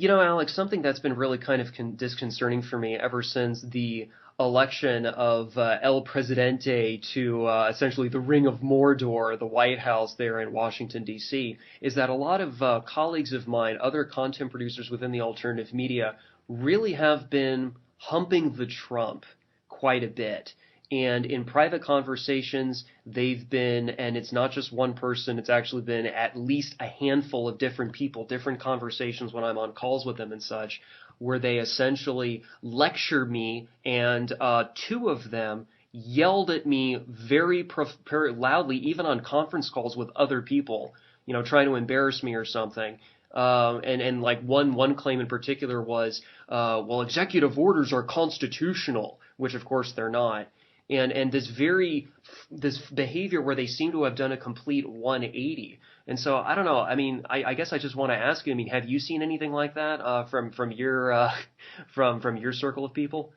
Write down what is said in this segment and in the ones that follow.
Alex, something that's been really kind of disconcerting for me ever since the election of El Presidente to essentially the Ring of Mordor, the White House there in Washington, D.C., is that a lot of colleagues of mine, other content producers within the alternative media, really have been humping the Trump quite a bit. And in private conversations, they've been, and it's not just one person, it's actually been at least a handful of different people, different conversations when I'm on calls with them and such, where they essentially lecture me, and two of them yelled at me very loudly, even on conference calls with other people, trying to embarrass me or something. And like one claim in particular was, well, executive orders are constitutional, which of course they're not. And this behavior where they seem to have done a complete 180. And so I don't know. I mean, I guess I just want to ask you. I mean, have you seen anything like that from your from your circle of people?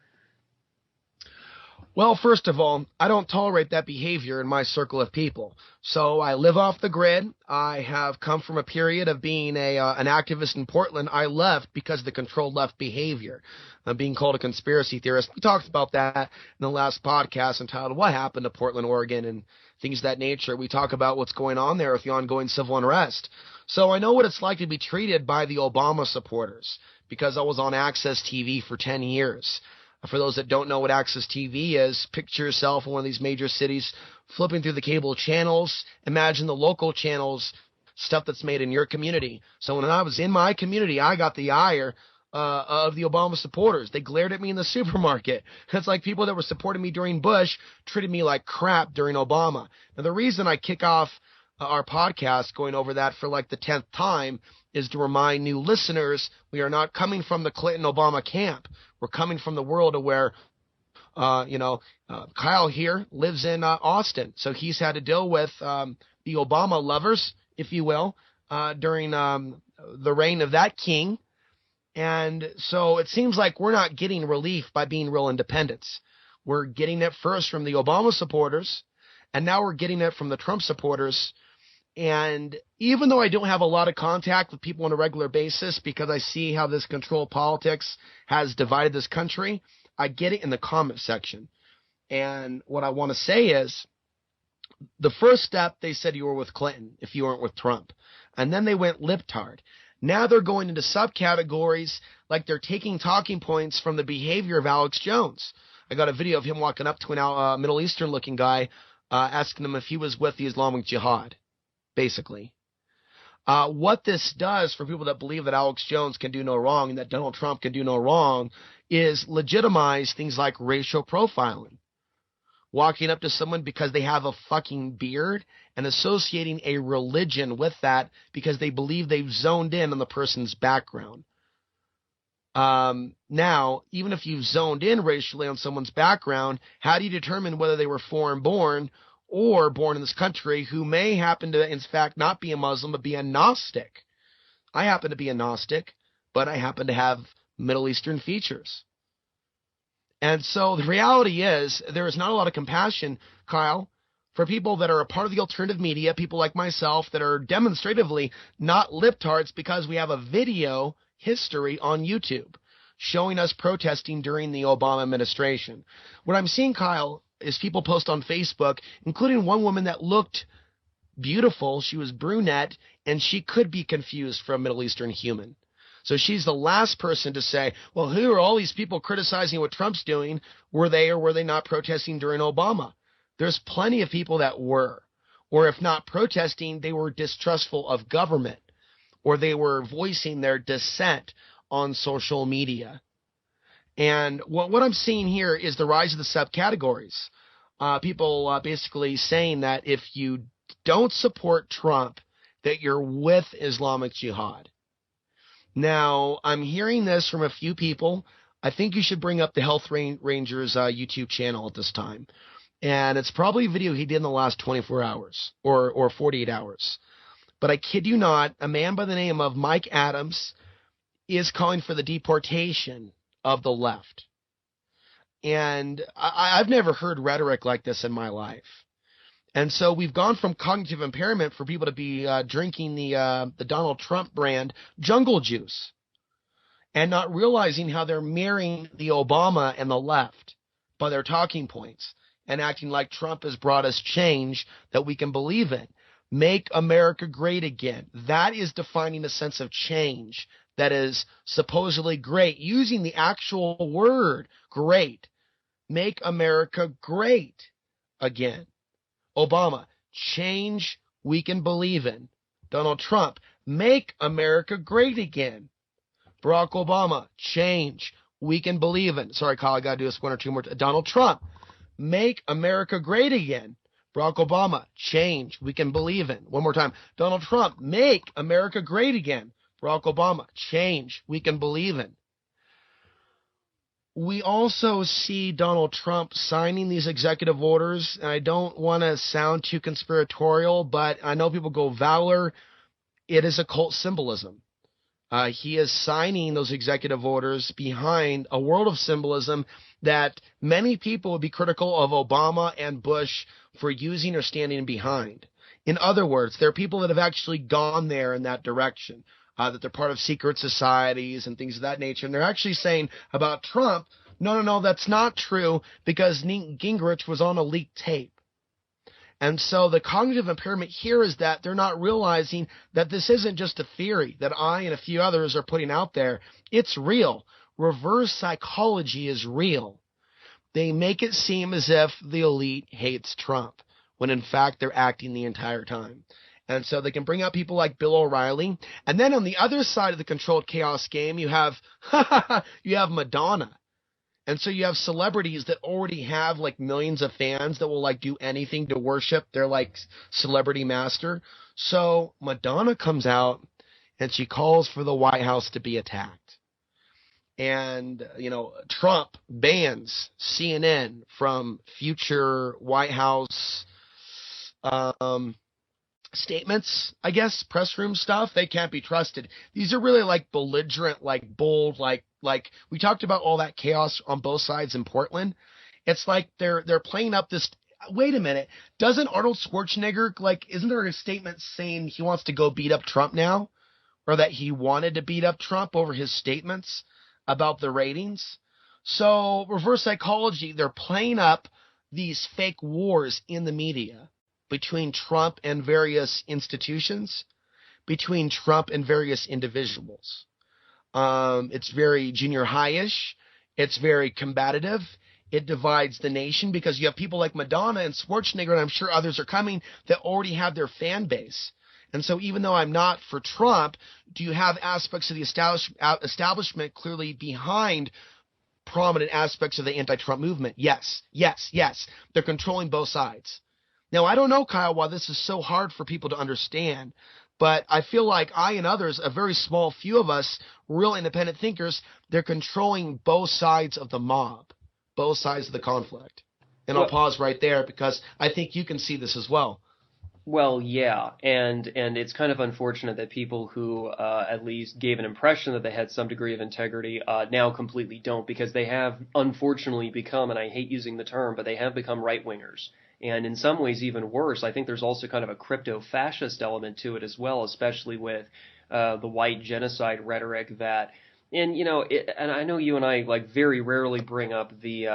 Well, first of all, I don't tolerate that behavior in my circle of people. So I live off the grid. I have come from a period of being an activist in Portland. I left because of the controlled left behavior. I'm being called a conspiracy theorist. We talked about that in the last podcast entitled What Happened to Portland, Oregon, and things of that nature. We talk about what's going on there with the ongoing civil unrest. So I know what it's like to be treated by the Obama supporters because I was on Access TV for 10 years. For those that don't know what Access TV is, picture yourself in one of these major cities flipping through the cable channels. Imagine the local channels, stuff that's made in your community. So when I was in my community, I got the ire of the Obama supporters. They glared at me in the supermarket. It's like people that were supporting me during Bush treated me like crap during Obama. Now, the reason I kick off our podcast going over that for like the 10th time is to remind new listeners we are not coming from the Clinton-Obama camp. We're coming from the world of where, Kyle here lives in Austin. So he's had to deal with the Obama lovers, if you will, during the reign of that king. And so it seems like we're not getting relief by being real independents. We're getting it first from the Obama supporters, and now we're getting it from the Trump supporters. And even though I don't have a lot of contact with people on a regular basis because I see how this control politics has divided this country, I get it in the comment section. And what I want to say is the first step, they said you were with Clinton if you weren't with Trump. And then they went libtard. Now they're going into subcategories like they're taking talking points from the behavior of Alex Jones. I got a video of him walking up to a Middle Eastern looking guy asking him if he was with the Islamic Jihad. Basically, what this does for people that believe that Alex Jones can do no wrong and that Donald Trump can do no wrong is legitimize things like racial profiling. Walking up to someone because they have a fucking beard and associating a religion with that because they believe they've zoned in on the person's background. Now, even if you've zoned in racially on someone's background, how do you determine whether they were foreign born or born in this country who may happen to, in fact, not be a Muslim, but be a Gnostic? I happen to be a Gnostic, but I happen to have Middle Eastern features. And so the reality is there is not a lot of compassion, Kyle, for people that are a part of the alternative media, people like myself that are demonstratively not libtards because we have a video history on YouTube showing us protesting during the Obama administration. What I'm seeing, Kyle, is people post on Facebook, including one woman that looked beautiful. She was brunette, and she could be confused for a Middle Eastern human. So she's the last person to say, well, who are all these people criticizing what Trump's doing? Were they or were they not protesting during Obama? There's plenty of people that were. Or if not protesting, they were distrustful of government, or they were voicing their dissent on social media. And what I'm seeing here is the rise of the subcategories. People basically saying that if you don't support Trump, that you're with Islamic Jihad. Now, I'm hearing this from a few people. I think you should bring up the Health Rangers YouTube channel at this time. And it's probably a video he did in the last 24 hours or 48 hours. But I kid you not, a man by the name of Mike Adams is calling for the deportation of the left. And I've never heard rhetoric like this in my life. And so we've gone from cognitive impairment for people to be drinking the Donald Trump brand jungle juice. and not realizing how they're mirroring the Obama and the left by their talking points and acting like Trump has brought us change that we can believe in. Make America great again. That is defining a sense of change that is supposedly great, using the actual word great. Make America great again. Obama, change we can believe in. Donald Trump, make America great again. Barack Obama, change we can believe in. Sorry, Kyle, I got to do this one or two more. Donald Trump, make America great again. Barack Obama, change we can believe in. One more time. Donald Trump, make America great again. Barack Obama, change we can believe in. We also see Donald Trump signing these executive orders, and I don't want to sound too conspiratorial, but I know people go, Valor, it is occult symbolism. He is signing those executive orders behind a world of symbolism that many people would be critical of Obama and Bush for using or standing behind. In other words, there are people that have actually gone there in that direction, that they're part of secret societies and things of that nature. And they're actually saying about Trump, no, that's not true because Newt Gingrich was on a leaked tape. And so the cognitive impairment here is that they're not realizing that this isn't just a theory that I and a few others are putting out there. It's real. Reverse psychology is real. They make it seem as if the elite hates Trump, when in fact they're acting the entire time. And so they can bring out people like Bill O'Reilly. And then on the other side of the controlled chaos game, you have Madonna. And so you have celebrities that already have like millions of fans that will like do anything to worship their like celebrity master. So Madonna comes out and she calls for the White House to be attacked. And, Trump bans CNN from future White House statements, I guess, press room stuff. They can't be trusted. These are really like belligerent, like bold, like we talked about all that chaos on both sides in Portland. It's like they're playing up this. Wait a minute. Doesn't Arnold Schwarzenegger, isn't there a statement saying he wants to go beat up Trump now? Or that he wanted to beat up Trump over his statements about the ratings? So reverse psychology, they're playing up these fake wars in the media between Trump and various institutions, between Trump and various individuals. It's very junior high-ish. It's very combative. It divides the nation because you have people like Madonna and Schwarzenegger, and I'm sure others are coming, that already have their fan base. And so even though I'm not for Trump, do you have aspects of the establishment clearly behind prominent aspects of the anti-Trump movement? Yes. They're controlling both sides. Now, I don't know, Kyle, why this is so hard for people to understand, but I feel like I and others, a very small few of us, real independent thinkers, they're controlling both sides of the mob, both sides of the conflict. And I'll pause right there because I think you can see this as well. Well, yeah, and it's kind of unfortunate that people who at least gave an impression that they had some degree of integrity now completely don't, because they have unfortunately become, and I hate using the term, but they have become right-wingers. And in some ways even worse, I think there's also kind of a crypto-fascist element to it as well, especially with the white genocide rhetoric that, and and I know you and I very rarely bring up the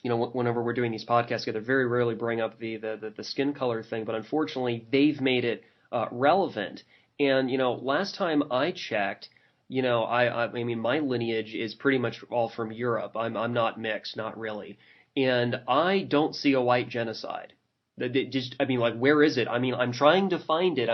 whenever we're doing these podcasts together, very rarely bring up the skin color thing, but unfortunately they've made it relevant. And last time I checked, I mean my lineage is pretty much all from Europe. I'm not mixed, not really. And I don't see a white genocide. Where is it? I mean, I'm trying to find it.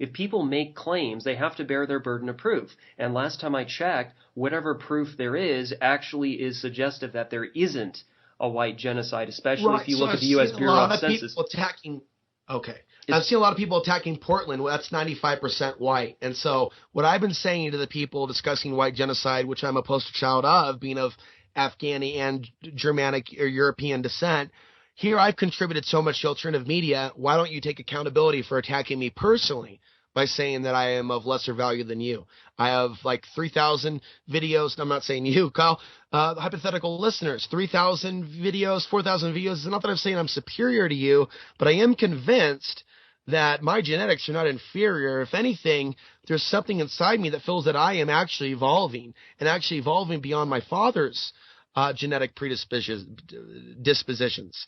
If people make claims, they have to bear their burden of proof. And last time I checked, whatever proof there is actually is suggestive that there isn't a white genocide, especially if you look at the U.S. Bureau of Census. I've seen a lot of people attacking Portland. Well, that's 95% white. And so what I've been saying to the people discussing white genocide, which I'm a poster child of, being of Afghani and Germanic or European descent, here I've contributed so much to alternative media. Why don't you take accountability for attacking me personally by saying that I am of lesser value than you? I have 3,000 videos. I'm not saying you, Kyle, hypothetical listeners, 3,000 videos, 4,000 videos. It's not that I'm saying I'm superior to you, but I am convinced that my genetics are not inferior. If anything, there's something inside me that feels that I am actually evolving, and actually evolving beyond my father's genetic dispositions,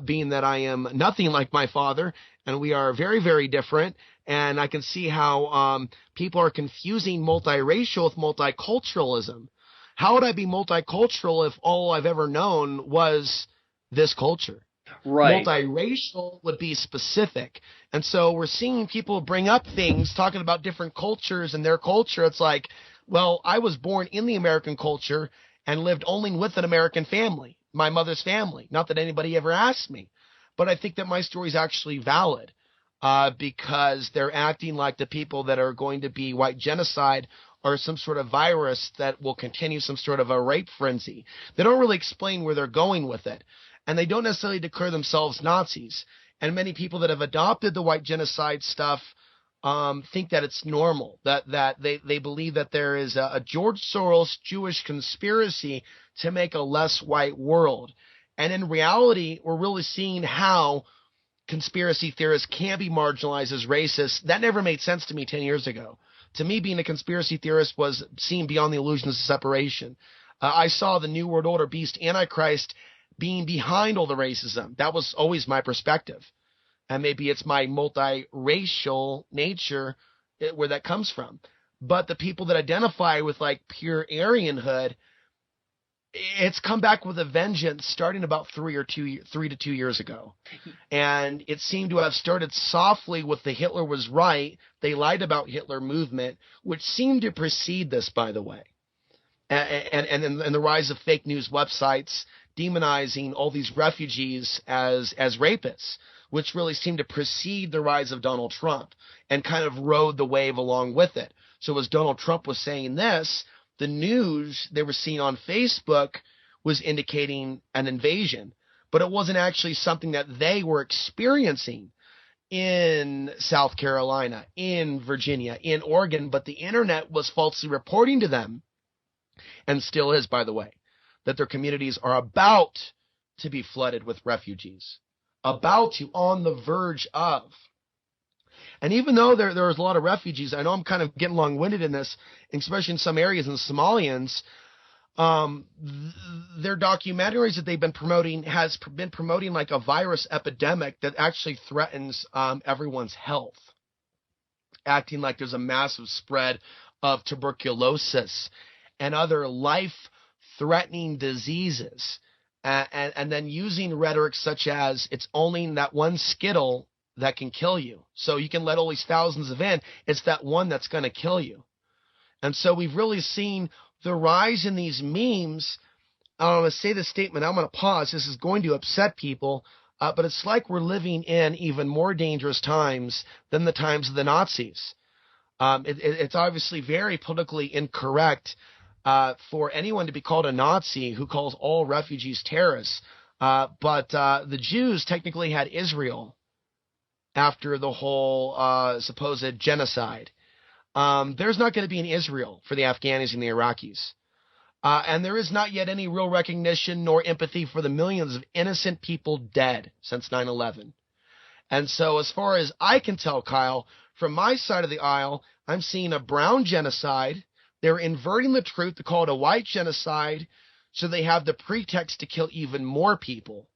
being that I am nothing like my father, and we are very, very different. And I can see how people are confusing multiracial with multiculturalism. How would I be multicultural if all I've ever known was this culture? Right. Multiracial would be specific. And so we're seeing people bring up things talking about different cultures and their culture. It's like, well, I was born in the American culture and lived only with an American family, my mother's family. Not that anybody ever asked me, but I think that my story is actually valid because they're acting like the people that are going to be white genocide or some sort of virus that will continue some sort of a rape frenzy. They don't really explain where they're going with it. And they don't necessarily declare themselves Nazis. And many people that have adopted the white genocide stuff think that it's normal, that they believe that there is a George Soros Jewish conspiracy to make a less white world. And in reality, we're really seeing how conspiracy theorists can be marginalized as racist. That never made sense to me 10 years ago. To me, being a conspiracy theorist was seeing beyond the illusions of separation. I saw the New World Order beast Antichrist being behind all the racism. That was always my perspective. And maybe it's my multiracial nature where that comes from. But the people that identify with like pure Aryanhood, it's come back with a vengeance starting about 3 to 2 years ago. And it seemed to have started softly with the Hitler was right, they lied about Hitler movement, which seemed to precede this, by the way. And the rise of fake news websites demonizing all these refugees as rapists, which really seemed to precede the rise of Donald Trump and kind of rode the wave along with it. So as Donald Trump was saying this, the news they were seeing on Facebook was indicating an invasion, but it wasn't actually something that they were experiencing in South Carolina, in Virginia, in Oregon, but the internet was falsely reporting to them, and still is, by the way, that their communities are about to be flooded with refugees, about to, on the verge of. And even though there was a lot of refugees, I know I'm kind of getting long-winded in this, especially in some areas in Somalians, their documentaries that they've been promoting has been promoting like a virus epidemic that actually threatens everyone's health, acting like there's a massive spread of tuberculosis and other life-threatening diseases, and then using rhetoric such as it's only that one Skittle that can kill you. So you can let all these thousands of in. It's that one that's going to kill you. And so we've really seen the rise in these memes. I'm going to say this statement. I'm going to pause. This is going to upset people. But it's like we're living in even more dangerous times than the times of the Nazis. It's obviously very politically incorrect for anyone to be called a Nazi who calls all refugees terrorists. But the Jews technically had Israel after the whole supposed genocide. There's not going to be an Israel for the Afghanis and the Iraqis. And there is not yet any real recognition nor empathy for the millions of innocent people dead since 9/11. And so as far as I can tell, Kyle, from my side of the aisle, I'm seeing a brown genocide. They're inverting the truth to call it a white genocide so they have the pretext to kill even more people.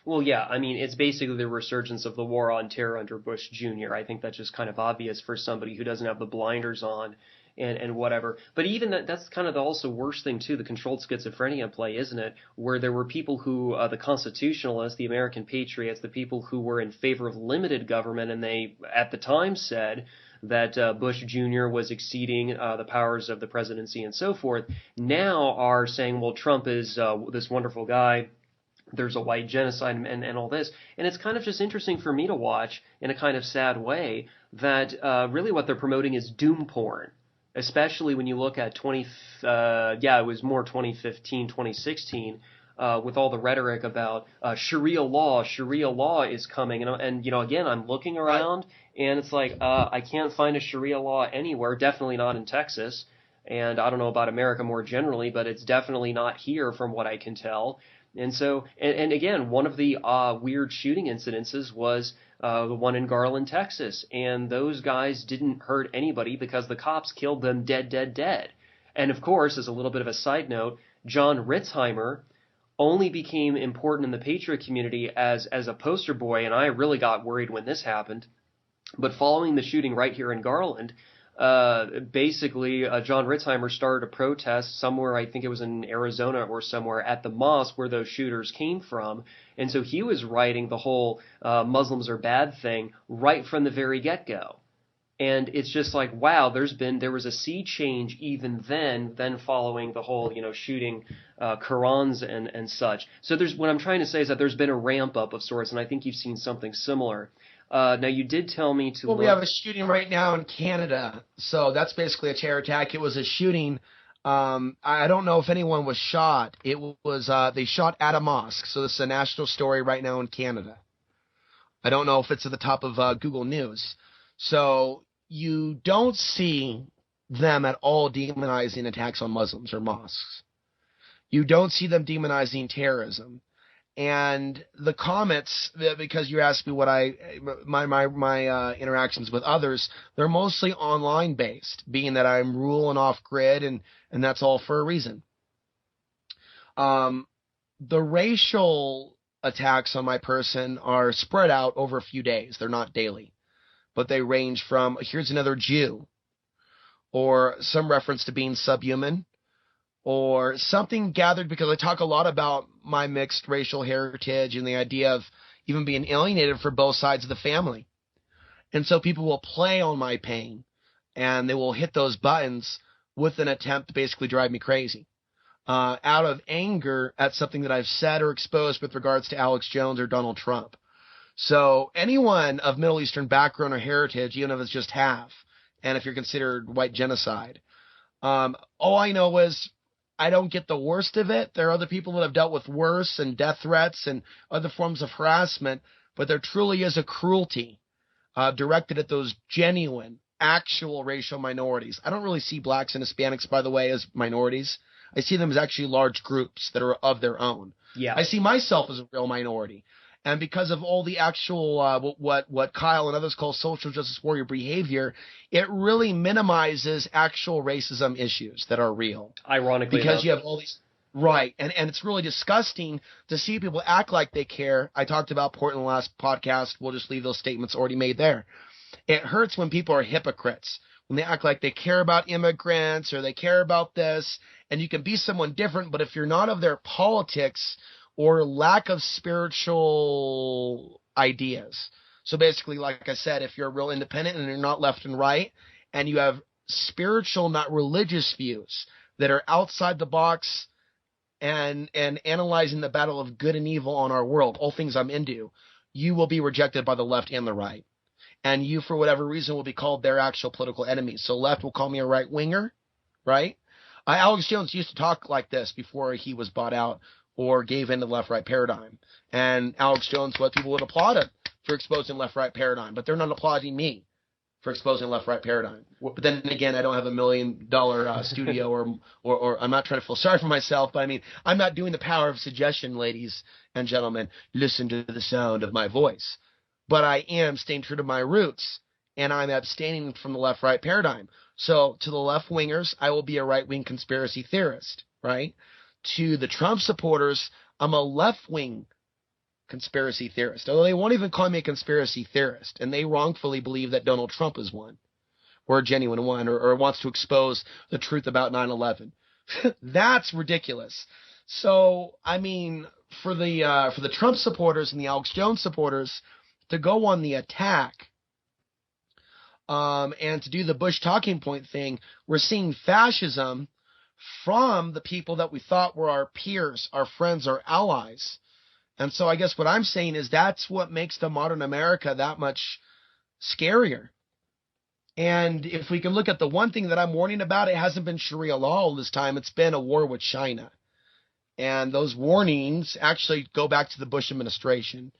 Well, yeah, I mean, it's basically the resurgence of the war on terror under Bush Jr. I think that's just kind of obvious for somebody who doesn't have the blinders on and whatever. But even that's kind of the also worst thing, too, the controlled schizophrenia play, isn't it? Where there were people who, the constitutionalists, the American patriots, the people who were in favor of limited government, and they, at the time, said that Bush Jr. was exceeding the powers of the presidency and so forth, now are saying, well, Trump is this wonderful guy. There's a white genocide and all this. And it's kind of just interesting for me to watch in a kind of sad way that really what they're promoting is doom porn, especially when you look at it was more 2015, 2016, with all the rhetoric about Sharia law is coming. And again, I'm looking around and it's like, I can't find a Sharia law anywhere, definitely not in Texas. And I don't know about America more generally, but it's definitely not here from what I can tell. And so, and again, one of the weird shooting incidences was the one in Garland, Texas, and those guys didn't hurt anybody because the cops killed them dead, dead, dead. And of course, as a little bit of a side note, John Ritzheimer only became important in the Patriot community as a poster boy, and I really got worried when this happened. But following the shooting right here in Garland, basically John Ritzheimer started a protest somewhere, I think it was in Arizona or somewhere, at the mosque where those shooters came from. And so he was writing the whole Muslims are bad thing right from the very get-go. And it's just like, wow, there was a sea change even then following the whole, shooting Qurans and such. So what I'm trying to say is that there's been a ramp up of sorts, and I think you've seen something similar. Now you did tell me to Well, look. we have a shooting right now in Canada, so that's basically a terror attack. It was a shooting. I don't know if anyone was shot. It was they shot at a mosque, so this is a national story right now in Canada. I don't know if it's at the top of Google News. So you don't see them at all demonizing attacks on Muslims or mosques. You don't see them demonizing terrorism. And the comments, because you asked me what my interactions with others, they're mostly online based, being that I'm ruling off grid, and that's all for a reason. The racial attacks on my person are spread out over a few days. They're not daily, but they range from here's another Jew, or some reference to being subhuman, or something gathered because I talk a lot about my mixed racial heritage and the idea of even being alienated for both sides of the family. And so people will play on my pain, and they will hit those buttons with an attempt to basically drive me crazy, out of anger at something that I've said or exposed with regards to Alex Jones or Donald Trump. So anyone of Middle Eastern background or heritage, even if it's just half, and if you're considered white genocide, all I know is I don't get the worst of it. There are other people that have dealt with worse and death threats and other forms of harassment, but there truly is a cruelty directed at those genuine, actual racial minorities. I don't really see blacks and Hispanics, by the way, as minorities. I see them as actually large groups that are of their own. Yeah. I see myself as a real minority. And because of all the actual, what Kyle and others call social justice warrior behavior, it really minimizes actual racism issues that are real. Ironically because enough. you have all these, right. And it's really disgusting to see people act like they care. I talked about Portland last podcast. We'll just leave those statements already made there. It hurts when people are hypocrites, when they act like they care about immigrants or they care about this, and you can be someone different, but if you're not of their politics or lack of spiritual ideas. So basically, like I said, if you're real independent and you're not left and right, and you have spiritual, not religious views that are outside the box and analyzing the battle of good and evil on our world, all things I'm into, you will be rejected by the left and the right. And you, for whatever reason, will be called their actual political enemies. So left will call me a right-winger, right? Alex Jones used to talk like this before he was bought out or gave in to the left-right paradigm. And Alex Jones, what people would applaud him for exposing left-right paradigm, but they're not applauding me for exposing left-right paradigm. But then again, I don't have $1 million studio or I'm not trying to feel sorry for myself, but I mean, I'm not doing the power of suggestion, ladies and gentlemen. Listen to the sound of my voice. But I am staying true to my roots, and I'm abstaining from the left-right paradigm. So to the left-wingers, I will be a right-wing conspiracy theorist, right? To the Trump supporters, I'm a left-wing conspiracy theorist, although they won't even call me a conspiracy theorist, and they wrongfully believe that Donald Trump is one, or a genuine one, or wants to expose the truth about 9/11. That's ridiculous. So, I mean, for the Trump supporters and the Alex Jones supporters to go on the attack, and to do the Bush talking point thing, we're seeing fascism from the people that we thought were our peers, our friends, our allies. And so I guess what I'm saying is that's what makes the modern America that much scarier. And if we can look at the one thing that I'm warning about, it hasn't been Sharia law all this time. It's been a war with China. And those warnings actually go back to the Bush administration.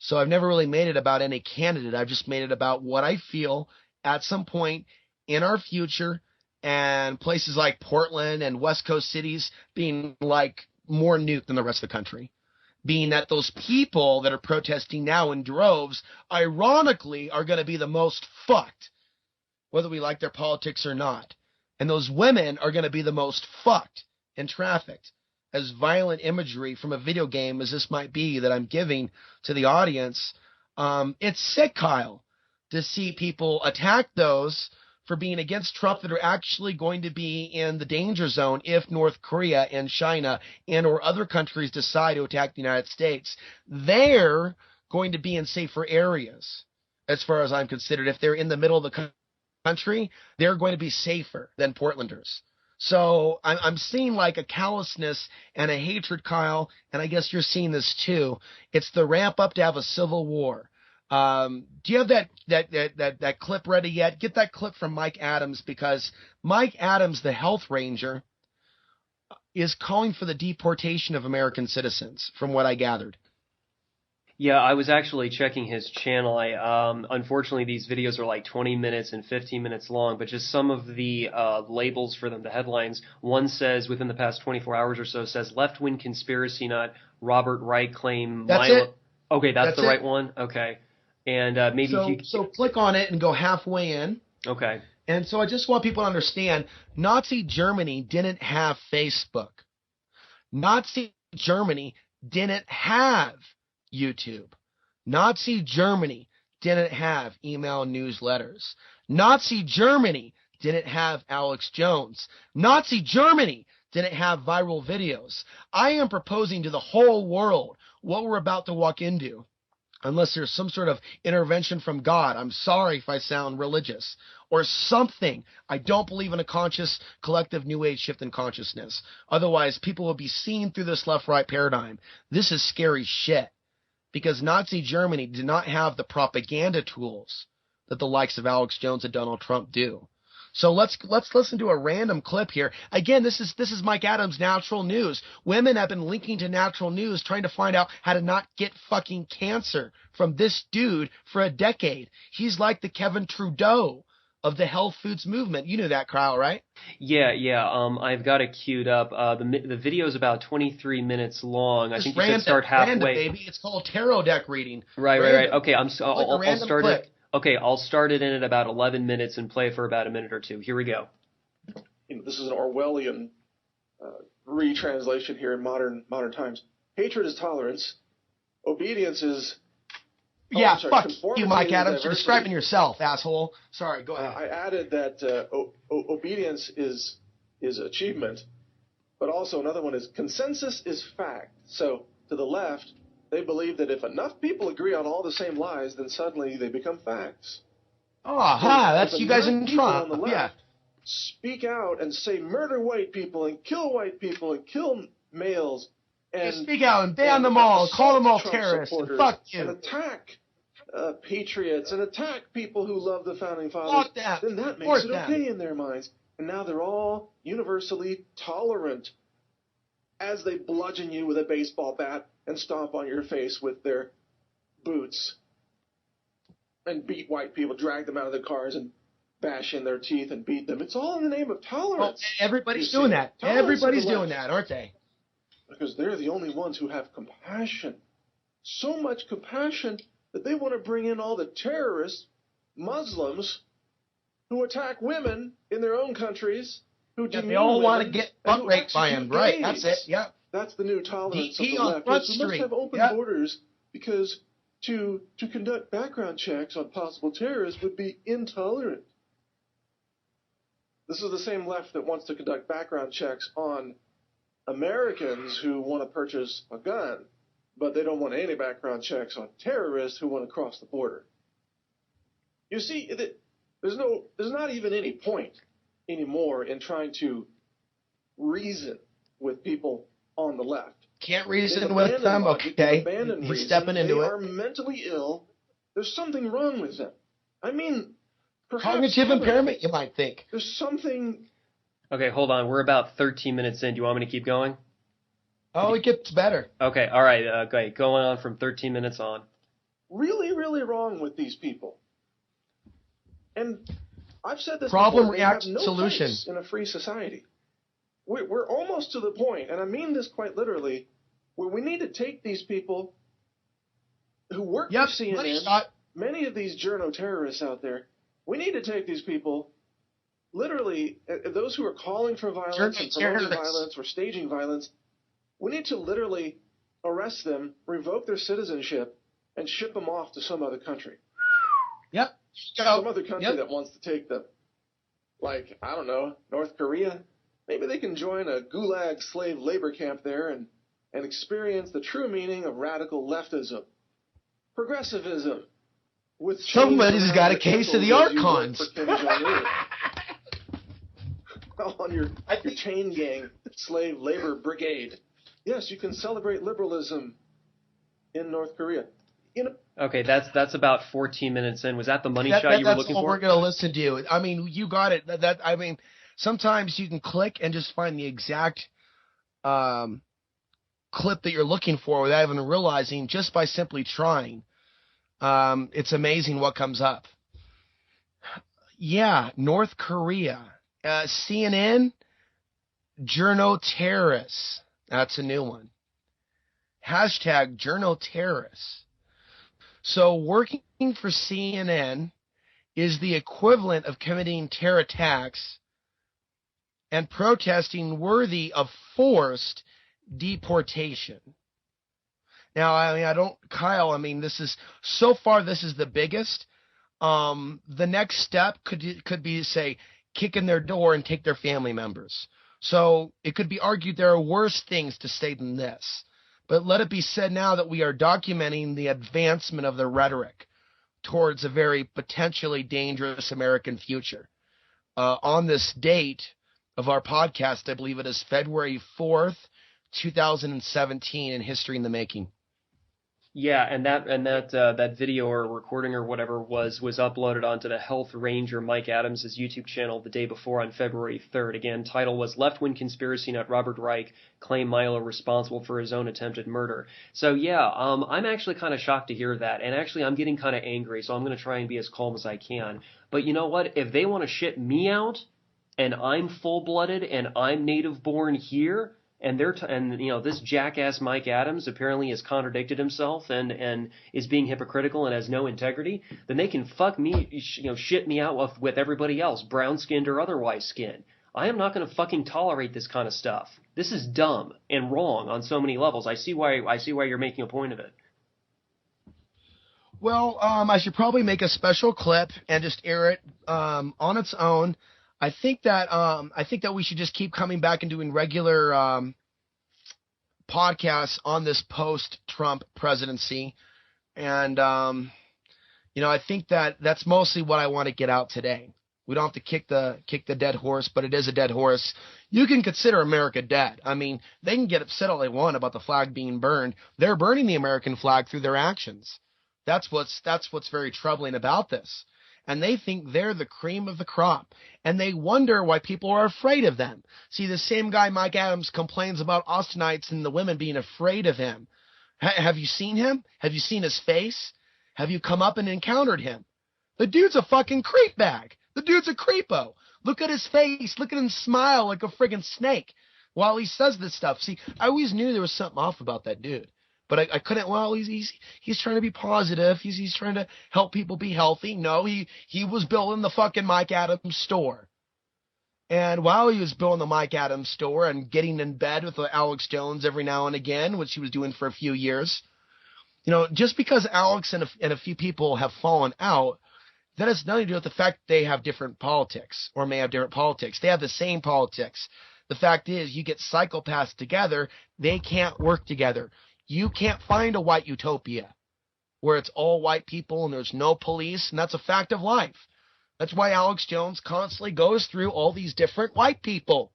So I've never really made it about any candidate. I've just made it about what I feel at some point in our future, and places like Portland and West Coast cities being like more nuked than the rest of the country. Being that those people that are protesting now in droves, ironically, are going to be the most fucked, whether we like their politics or not. And those women are going to be the most fucked and trafficked. As violent imagery from a video game as this might be that I'm giving to the audience, it's sick, Kyle, to see people attack those for being against Trump that are actually going to be in the danger zone if North Korea and China and or other countries decide to attack the United States. They're going to be in safer areas, as far as I'm considered. If they're in the middle of the country, they're going to be safer than Portlanders. So I'm seeing like a callousness and a hatred, Kyle, and I guess you're seeing this too. It's the ramp up to have a civil war. Do you have that clip ready yet? Get that clip from Mike Adams, because Mike Adams, the health ranger, is calling for the deportation of American citizens, from what I gathered. Yeah, I was actually checking his channel. Unfortunately, these videos are like 20 minutes and 15 minutes long, but just some of the labels for them, the headlines. One says, within the past 24 hours or so, says, left-wing conspiracy nut, Robert Reich claim... That's it? Okay, that's the right one? Okay. And maybe So click on it and go halfway in. Okay. And so I just want people to understand, Nazi Germany didn't have Facebook. Nazi Germany didn't have YouTube. Nazi Germany didn't have email newsletters. Nazi Germany didn't have Alex Jones. Nazi Germany didn't have viral videos. I am proposing to the whole world what we're about to walk into, unless there's some sort of intervention from God. I'm sorry if I sound religious or something. I don't believe in a conscious collective new age shift in consciousness. Otherwise, people will be seen through this left-right paradigm. This is scary shit, because Nazi Germany did not have the propaganda tools that the likes of Alex Jones and Donald Trump do. So let's listen to a random clip here. Again, this is Mike Adams' Natural News. Women have been linking to Natural News trying to find out how to not get fucking cancer from this dude for a decade. He's like the Kevin Trudeau of the health foods movement. You knew that, Kyle, right? Yeah. I've got it queued up. The video is about 23 minutes long. I think you should start halfway. Random, baby. It's called tarot deck reading. Right. Okay, I'll start clip. it. Okay, I'll start it in at about 11 minutes and play for about a minute or two. Here we go. This is an Orwellian retranslation here in modern times. Hatred is tolerance. Obedience is... Yeah, fuck you, Mike Adams. You're describing yourself, asshole. Sorry, go ahead. I added that obedience is achievement, but also another one is consensus is fact. So, to the left, they believe that if enough people agree on all the same lies, then suddenly they become facts. That's you guys in Trump. On the left speak out and say murder white people and kill males. And speak out and ban them all, call them all terrorists, and fuck you. And attack patriots and attack people who love the founding fathers. Fuck that. Then that makes it okay in their minds. And now they're all universally tolerant as they bludgeon you with a baseball bat and stomp on your face with their boots and beat white people, drag them out of their cars and bash in their teeth and beat them. It's all in the name of tolerance. Well, everybody's doing that. Everybody's doing that, aren't they? Because they're the only ones who have compassion. So much compassion that they want to bring in all the terrorists, Muslims, who attack women in their own countries, who demean they all want to women, get butt raped by him, right? That's it, yeah. That's the new tolerance of the on left. Front We Street. must have open borders, because to conduct background checks on possible terrorists would be intolerant. This is the same left that wants to conduct background checks on Americans who want to purchase a gun, but they don't want any background checks on terrorists who want to cross the border. You see, there's not even any point anymore in trying to reason with people on the left. Can't reason with them? Okay. We're stepping into it. They are mentally ill. There's something wrong with them. I mean, perhaps... Cognitive impairment, you might think. There's something... Okay, hold on. We're about 13 minutes in. Do you want me to keep going? Oh, it gets better. Okay, all right. Okay, going on from 13 minutes on. Really, really wrong with these people. And I've said this Problem, before, react, they have no solution. place in a free society. we're almost to the point, and I mean this quite literally, where we need to take these people who work for CNN, many of these journo terrorists out there, we need to take these people, literally, those who are calling for violence and promoting violence or staging violence, we need to literally arrest them, revoke their citizenship, and ship them off to some other country. Yep. Some other country that wants to take them. Like, I don't know, North Korea. Maybe they can join a gulag slave labor camp there and experience the true meaning of radical leftism. Progressivism. With somebody's got a case of the Archons. On your chain gang slave labor brigade. Yes, you can celebrate liberalism in North Korea. Okay, that's about 14 minutes in. Was that the money shot you were looking for? That's all we're going to listen to. I mean, you got it. I mean, sometimes you can click and just find the exact clip that you're looking for without even realizing, just by simply trying. It's amazing what comes up. Yeah, North Korea. CNN, journo terrorists. That's a new one. Hashtag journo terrorists. So working for CNN is the equivalent of committing terror attacks and protesting worthy of forced deportation. Now, I mean, Kyle, I mean, this is the biggest. The next step could be, say, kick in their door and take their family members. So it could be argued there are worse things to say than this. But let it be said now that we are documenting the advancement of the rhetoric towards a very potentially dangerous American future. On this date of our podcast, I believe it is February 4th, 2017, in history in the making. Yeah, and that video or recording or whatever was uploaded onto the Health Ranger Mike Adams' YouTube channel the day before on February 3rd. Again, title was Left-Wing Conspiracy Nut Robert Reich Claimed Milo Responsible for His Own Attempted Murder. So yeah, I'm actually kind of shocked to hear that, and actually I'm getting kind of angry, so I'm going to try and be as calm as I can. But you know what? If they want to ship me out, and I'm full-blooded, and I'm native-born here, and this jackass Mike Adams apparently has contradicted himself and is being hypocritical and has no integrity, then they can fuck me, shit me out with everybody else, brown-skinned or otherwise skinned. I am not going to fucking tolerate this kind of stuff. This is dumb and wrong on so many levels. I see why you're making a point of it. Well, I should probably make a special clip and just air it on its own. I think that we should just keep coming back and doing regular podcasts on this post-Trump presidency, and I think that's mostly what I want to get out today. We don't have to kick the dead horse, but it is a dead horse. You can consider America dead. I mean, they can get upset all they want about the flag being burned. They're burning the American flag through their actions. That's what's very troubling about this. And they think they're the cream of the crop. And they wonder why people are afraid of them. See, the same guy, Mike Adams, complains about Austinites and the women being afraid of him. Have you seen him? Have you seen his face? Have you come up and encountered him? The dude's a fucking creep bag. The dude's a creepo. Look at his face. Look at him smile like a friggin' snake while he says this stuff. See, I always knew there was something off about that dude. But I couldn't. Well, he's trying to be positive. He's trying to help people be healthy. No, he was building the fucking Mike Adams store. And while he was building the Mike Adams store and getting in bed with Alex Jones every now and again, which he was doing for a few years, just because Alex and a few people have fallen out, that has nothing to do with the fact that they have different politics or may have different politics. They have the same politics. The fact is, you get psychopaths together, they can't work together. You can't find a white utopia where it's all white people and there's no police, and that's a fact of life. That's why Alex Jones constantly goes through all these different white people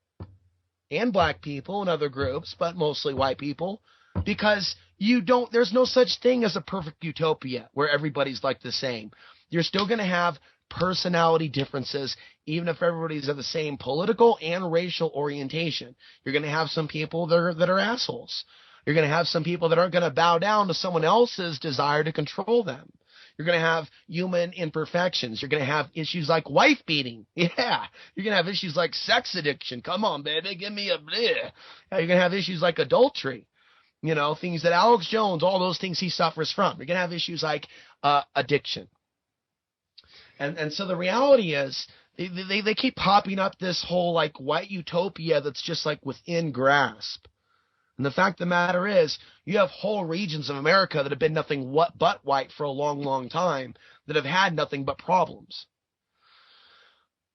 and black people and other groups, but mostly white people, because there's no such thing as a perfect utopia where everybody's like the same. You're still going to have personality differences, even if everybody's of the same political and racial orientation. You're going to have some people that are assholes. You're going to have some people that aren't going to bow down to someone else's desire to control them. You're going to have human imperfections. You're going to have issues like wife beating. Yeah. You're going to have issues like sex addiction. Come on, baby, give me a bleh. Yeah, you're going to have issues like adultery. You know, things that Alex Jones, all those things he suffers from. You're going to have issues like addiction. And so the reality is they keep popping up this whole like white utopia that's just like within grasp. And the fact of the matter is, you have whole regions of America that have been nothing but white for a long, long time that have had nothing but problems.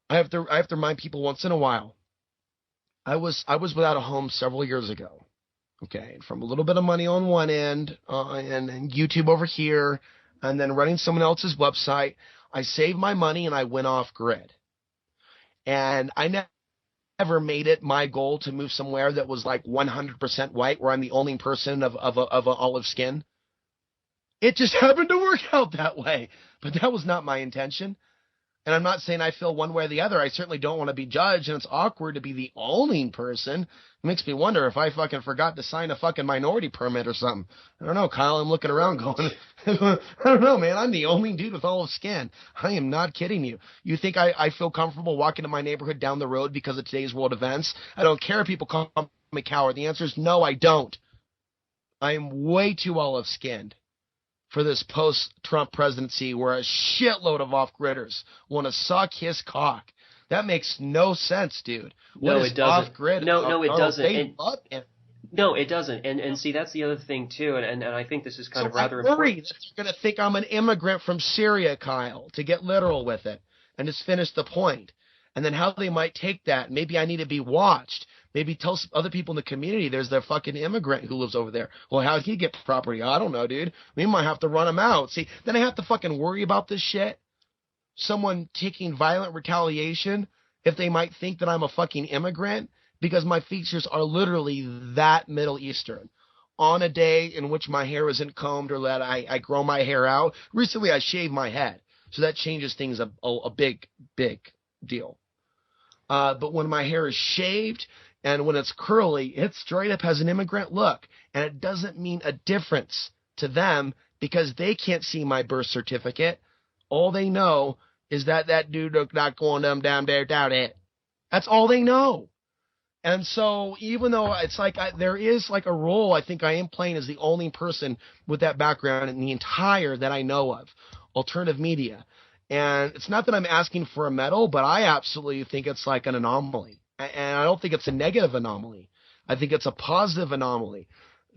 I have to remind people once in a while. I was without a home several years ago. Okay, from a little bit of money on one end and YouTube over here, and then running someone else's website. I saved my money and I went off grid. And I never made it my goal to move somewhere that was like 100% white, where I'm the only person of an olive skin. It just happened to work out that way. But that was not my intention. And I'm not saying I feel one way or the other. I certainly don't want to be judged, and it's awkward to be the only person. It makes me wonder if I fucking forgot to sign a fucking minority permit or something. I don't know, Kyle. I'm looking around going, I don't know, man. I'm the only dude with olive skin. I am not kidding you. You think I feel comfortable walking to my neighborhood down the road because of today's world events? I don't care if people call me a coward. The answer is no, I don't. I am way too olive skinned for this post-Trump presidency where a shitload of off-gridders want to suck his cock. That makes no sense, dude. No, it doesn't. Off-grid? No, it doesn't. They love him. No, it doesn't. And see, that's the other thing, too, and I think this is kind of rather important. I worry important. that they're going to think I'm an immigrant from Syria, Kyle, to get literal with it and just finish the point. And then how they might take that. Maybe I need to be watched. Maybe tell other people in the community there's their fucking immigrant who lives over there. Well, how'd he get property? I don't know, dude. We might have to run him out. See, then I have to fucking worry about this shit. Someone taking violent retaliation if they might think that I'm a fucking immigrant because my features are literally that Middle Eastern. On a day in which my hair isn't combed or that I grow my hair out. Recently, I shaved my head. So that changes things a big, big deal. But when my hair is shaved and when it's curly, it straight up has an immigrant look. And it doesn't mean a difference to them because they can't see my birth certificate. All they know is that dude not going down there, down it. That's all they know. And so even though it's like there is like a role I think I am playing as the only person with that background in the entire that I know of, alternative media. And it's not that I'm asking for a medal, but I absolutely think it's like an anomaly. And I don't think it's a negative anomaly. I think it's a positive anomaly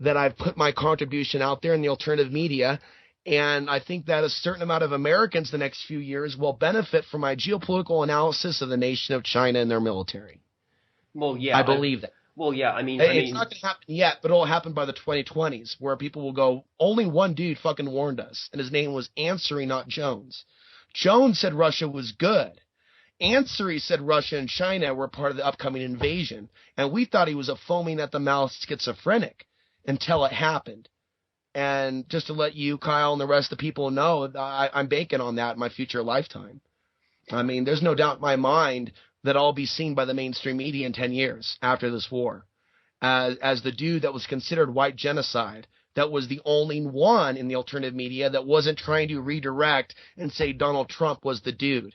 that I've put my contribution out there in the alternative media. And I think that a certain amount of Americans the next few years will benefit from my geopolitical analysis of the nation of China and their military. Well, yeah. I believe that. Well, yeah, I mean... It's not going to happen yet, but it'll happen by the 2020s, where people will go, only one dude fucking warned us, and his name was Ansari, not Jones. Jones said Russia was good. Ansari said Russia and China were part of the upcoming invasion, and we thought he was a foaming at the mouth schizophrenic until it happened. And just to let you, Kyle, and the rest of the people know, I'm banking on that in my future lifetime. I mean, there's no doubt in my mind that I'll be seen by the mainstream media in 10 years after this war as the dude that was considered white genocide, that was the only one in the alternative media that wasn't trying to redirect and say Donald Trump was the dude.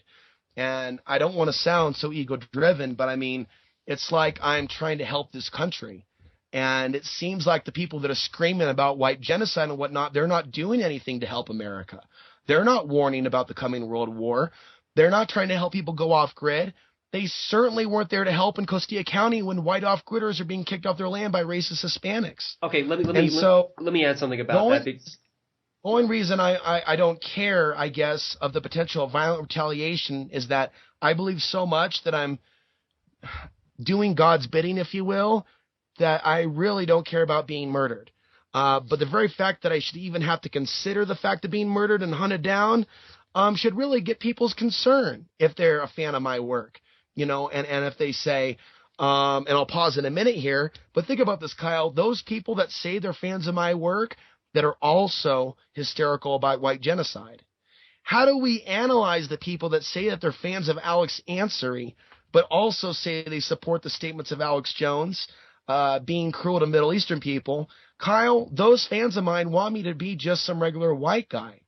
And I don't want to sound so ego-driven, but I mean, it's like I'm trying to help this country. And it seems like the people that are screaming about white genocide and whatnot, they're not doing anything to help America. They're not warning about the coming world war. They're not trying to help people go off grid. They certainly weren't there to help in Costilla County when white off-gridders are being kicked off their land by racist Hispanics. Okay, let me add something about that. The only reason I don't care, I guess, of the potential of violent retaliation is that I believe so much that I'm doing God's bidding, if you will, that I really don't care about being murdered. But the very fact that I should even have to consider the fact of being murdered and hunted down should really get people's concern if they're a fan of my work. You know, and if they say, and I'll pause in a minute here, but think about this, Kyle, those people that say they're fans of my work that are also hysterical about white genocide. How do we analyze the people that say that they're fans of Alex Ansari, but also say they support the statements of Alex Jones, being cruel to Middle Eastern people? Kyle, those fans of mine want me to be just some regular white guy.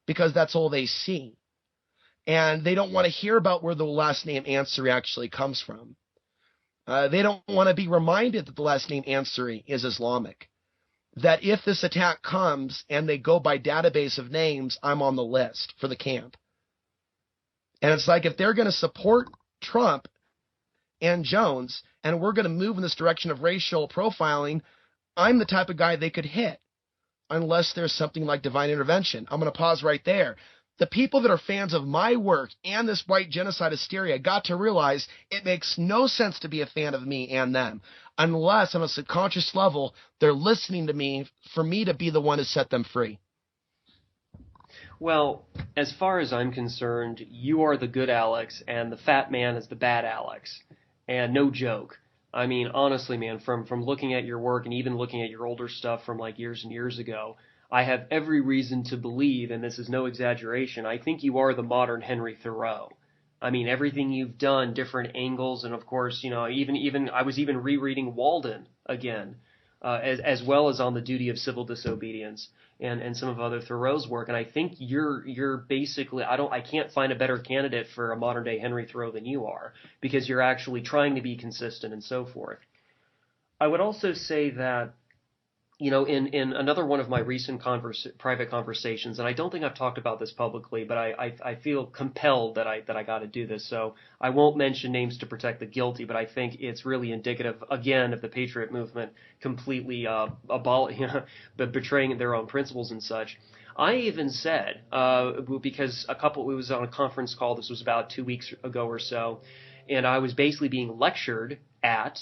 because that's all they see. And they don't want to hear about where the last name Ansari actually comes from. They don't want to be reminded that the last name Ansari is Islamic. That if this attack comes and they go by database of names, I'm on the list for the camp. And it's like, if they're going to support Trump and Jones, and we're going to move in this direction of racial profiling, I'm the type of guy they could hit, unless there's something like divine intervention. I'm going to pause right there. The people that are fans of my work and this white genocide hysteria got to realize it makes no sense to be a fan of me and them, unless on a subconscious level they're listening to me for me to be the one to set them free. Well, as far as I'm concerned, you are the good Alex, and the fat man is the bad Alex. And no joke. I mean, honestly, man, from looking at your work and even looking at your older stuff from like years and years ago, I have every reason to believe, and this is no exaggeration, I think you are the modern Henry Thoreau. I mean, everything you've done, different angles, and of course, you know, even I was even rereading Walden again, as well as On the Duty of Civil Disobedience and some of other Thoreau's work, and I think you're basically, I can't find a better candidate for a modern day Henry Thoreau than you are, because you're actually trying to be consistent and so forth. I would also say that, you know, in another one of my recent private conversations, and I don't think I've talked about this publicly, but I feel compelled that I got to do this, so I won't mention names to protect the guilty, but I think it's really indicative, again, of the Patriot movement completely betraying their own principles and such. I even said, because it was on a conference call, this was about 2 weeks ago or so, and I was basically being lectured at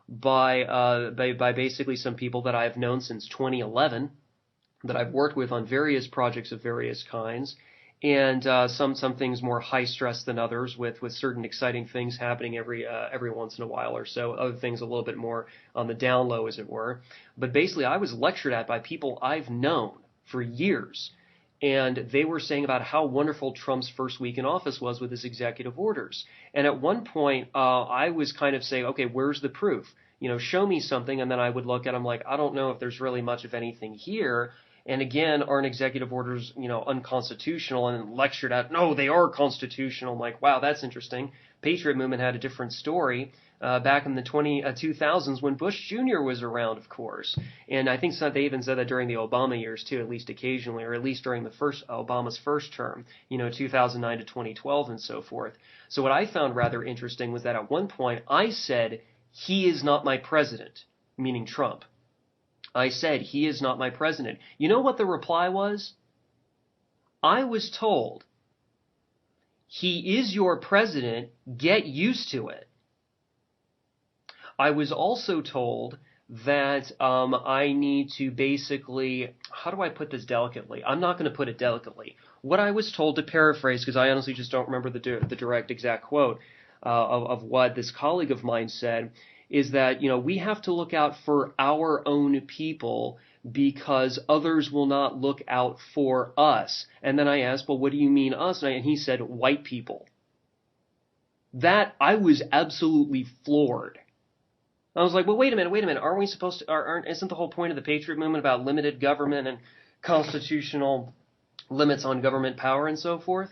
by basically some people that I've known since 2011, that I've worked with on various projects of various kinds, and some things more high stress than others, with certain exciting things happening every once in a while or so. Other things a little bit more on the down low, as it were. But basically, I was lectured at by people I've known for years. And they were saying about how wonderful Trump's first week in office was with his executive orders. And at one point, I was kind of saying, okay, where's the proof? You know, show me something. And then I would look at them like, I don't know if there's really much of anything here. And again, aren't executive orders, you know, unconstitutional? And lectured at, no, they are constitutional. I'm like, wow, that's interesting. Patriot movement had a different story back in the 2000s when Bush Jr. was around, of course. And I think they even said that during the Obama years, too, at least occasionally, or at least during Obama's first term, you know, 2009 to 2012 and so forth. So what I found rather interesting was that at one point I said, he is not my president, meaning Trump. I said, he is not my president. You know what the reply was? I was told, he is your president, get used to it. I was also told that I need to basically, how do I put this delicately? I'm not going to put it delicately. What I was told, to paraphrase, because I honestly just don't remember the direct exact quote of what this colleague of mine said, is that, you know, we have to look out for our own people because others will not look out for us. And then I asked, well, what do you mean us? And he said, white people. That, I was absolutely floored. I was like, well, wait a minute. Aren't we supposed to, isn't the whole point of the Patriot movement about limited government and constitutional limits on government power and so forth?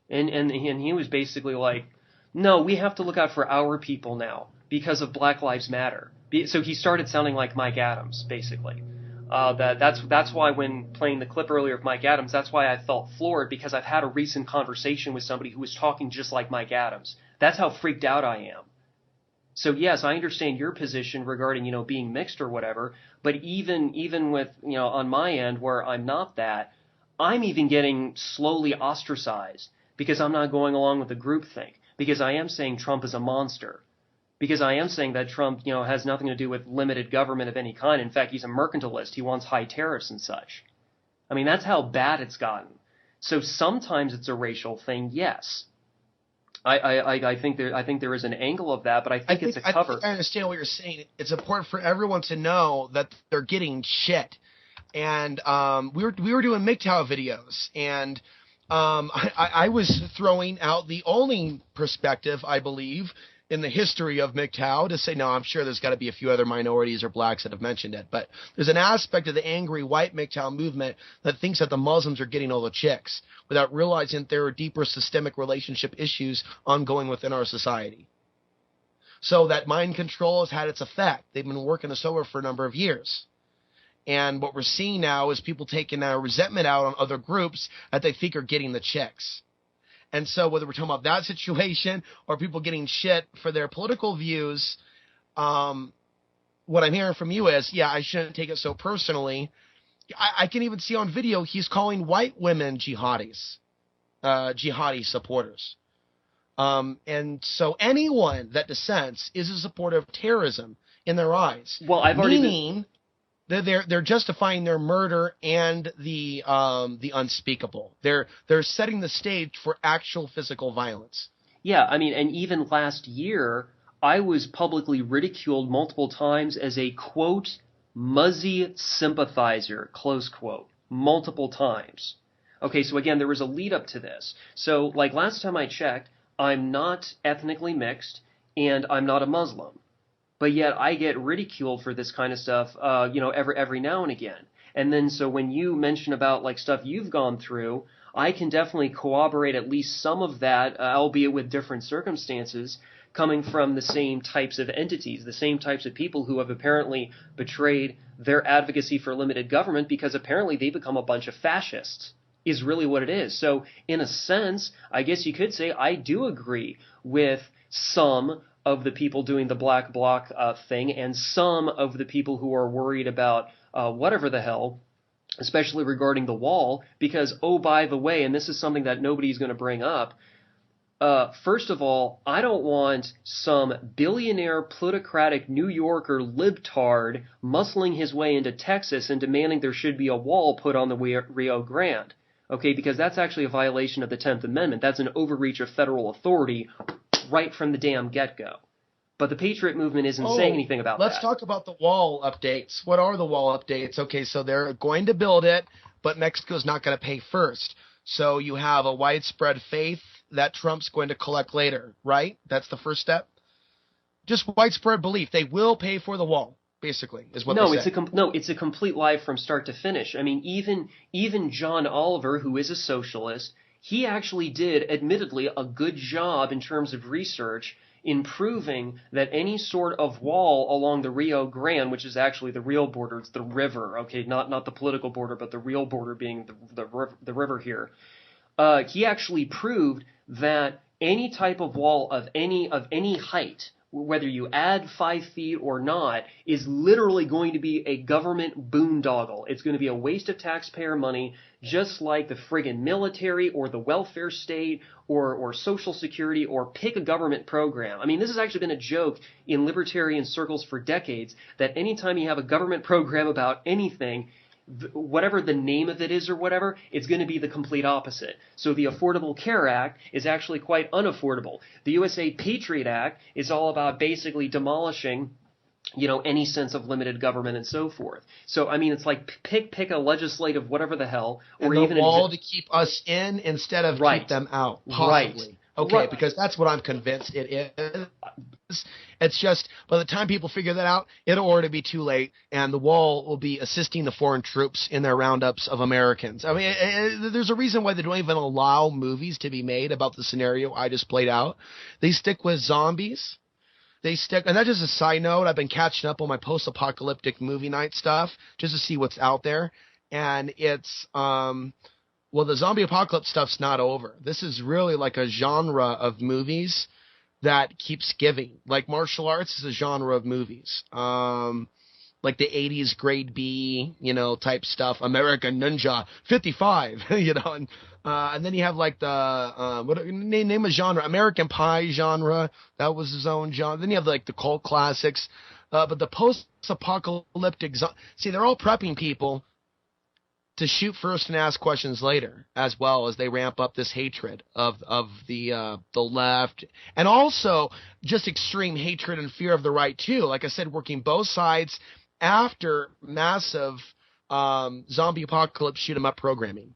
And he was basically like, no, we have to look out for our people now because of Black Lives Matter. So he started sounding like Mike Adams, basically. That's why when playing the clip earlier of Mike Adams, that's why I felt floored, because I've had a recent conversation with somebody who was talking just like Mike Adams. That's how freaked out I am. So yes, I understand your position regarding, you know, being mixed or whatever, but even with, you know, on my end where I'm not that, I'm even getting slowly ostracized because I'm not going along with the groupthink, because I am saying Trump is a monster, because I am saying that Trump, you know, has nothing to do with limited government of any kind. In fact, he's a mercantilist. He wants high tariffs and such. I mean, that's how bad it's gotten. So sometimes it's a racial thing, yes. I think there is an angle of that, but I think it's a cover. I understand what you're saying. It's important for everyone to know that they're getting shit. And we were doing MGTOW videos, and I was throwing out the only perspective, I believe, in the history of MGTOW to say, no, I'm sure there's got to be a few other minorities or blacks that have mentioned it. But there's an aspect of the angry white MGTOW movement that thinks that the Muslims are getting all the chicks without realizing that there are deeper systemic relationship issues ongoing within our society. So that mind control has had its effect. They've been working this over for a number of years. And what we're seeing now is people taking their resentment out on other groups that they think are getting the chicks. And so whether we're talking about that situation or people getting shit for their political views, what I'm hearing from you is, yeah, I shouldn't take it so personally. I can even see on video he's calling white women jihadis, jihadi supporters. And so anyone that dissents is a supporter of terrorism in their eyes. Well, I've already meaning they're justifying their murder and the unspeakable. They're setting the stage for actual physical violence. Yeah, I mean, and even last year, I was publicly ridiculed multiple times as a, quote, Muzzy sympathizer, close quote, multiple times. Okay, so again, there was a lead up to this. So, like last time I checked, I'm not ethnically mixed, and I'm not a Muslim. But yet I get ridiculed for this kind of stuff, every now and again. And then so when you mention about like stuff you've gone through, I can definitely corroborate at least some of that, albeit with different circumstances, coming from the same types of entities, the same types of people who have apparently betrayed their advocacy for limited government because apparently they become a bunch of fascists, is really what it is. So in a sense, I guess you could say I do agree with some of the people doing the black bloc thing and some of the people who are worried about whatever the hell, especially regarding the wall, because, oh, by the way, and this is something that nobody's going to bring up, first of all, I don't want some billionaire plutocratic New Yorker libtard muscling his way into Texas and demanding there should be a wall put on the Rio Grande. Okay, because that's actually a violation of the 10th Amendment. That's an overreach of federal authority right from the damn get-go. But the Patriot movement isn't saying anything about that. Let's talk about the wall updates. What are the wall updates? Okay, so they're going to build it, but Mexico's not going to pay first. So you have a widespread faith that Trump's going to collect later, right? That's the first step? Just widespread belief. They will pay for the wall, basically, is what they say. It's a complete lie from start to finish. I mean, even John Oliver, who is a socialist, he actually did, admittedly, a good job in terms of research in proving that any sort of wall along the Rio Grande, which is actually the real border, it's the river, okay, not the political border, but the real border being the river here. He actually proved that any type of wall of any height, whether you add 5 feet or not, is literally going to be a government boondoggle. It's going to be a waste of taxpayer money, just like the friggin' military or the welfare state or Social Security or pick a government program. I mean, this has actually been a joke in libertarian circles for decades, that anytime you have a government program about anything, whatever the name of it is or whatever, it's going to be the complete opposite. So the Affordable Care Act is actually quite unaffordable. The USA Patriot Act is all about basically demolishing, any sense of limited government and so forth. So, I mean, it's like pick a legislative whatever the hell. Or and even the wall to keep us in instead of keep them out, possibly. Right. Okay, right. Because that's what I'm convinced it is. It's just, by the time people figure that out, it'll already be too late, and the wall will be assisting the foreign troops in their roundups of Americans. I mean, there's a reason why they don't even allow movies to be made about the scenario I just played out. They stick with zombies. And that's just a side note. I've been catching up on my post-apocalyptic movie night stuff just to see what's out there, and it's well, the zombie apocalypse stuff's not over. This is really like a genre of movies that keeps giving. Like martial arts is a genre of movies. Like the 80s grade B, type stuff. American Ninja 55, and then you have like the name a genre, American Pie genre. That was his own genre. Then you have like the cult classics. But the post-apocalyptic, they're all prepping people to shoot first and ask questions later, as well as they ramp up this hatred of the left, and also just extreme hatred and fear of the right too. Like I said, working both sides after massive zombie apocalypse shoot 'em up programming.